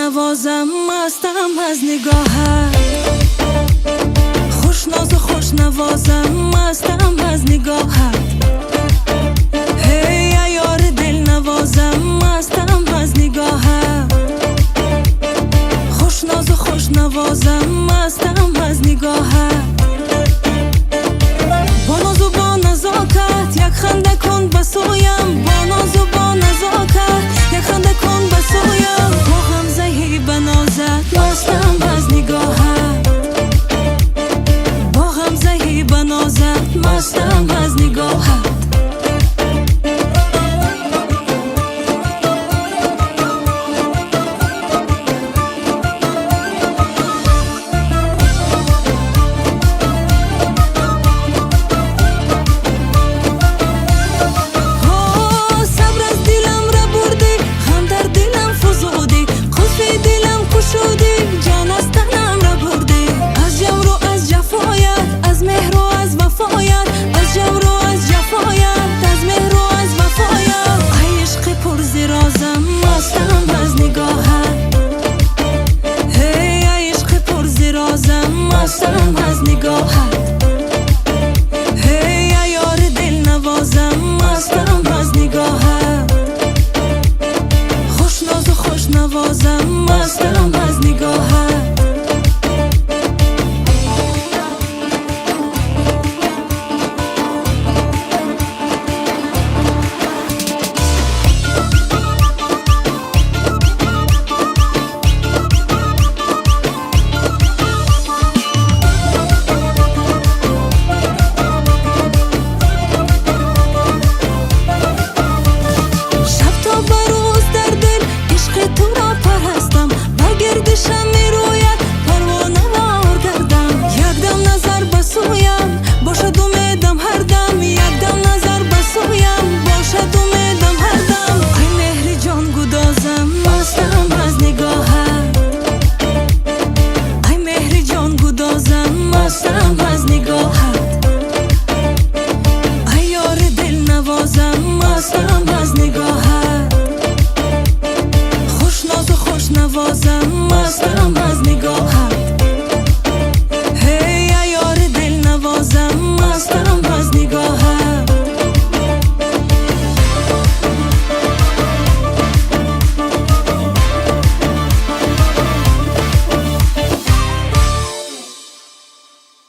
نوازم مستم از نگاهت خوش ناز و خوش نوازم مستم از نگاهت هی یار دل نوازم مستم از نگاهت خوش ناز و خوش نوازم مستم از نگاهت با ناز و با نزاکت یک خنده کن بسویم با ناز و با نزاکت یک خنده کن بسویم با غمزه بنازت مستم از نگاهت با غمزه بنازت مستم از نگاهت مستم از نگاهت هی یار دل نوازم مستم از نگاهت خوش ناز و خوش نوازم مستم از نگاهت مستم از نگاهت ای یار دل نوازم مستم از نگاهت خوش ناز و خوش نوازم مستم از نگاهت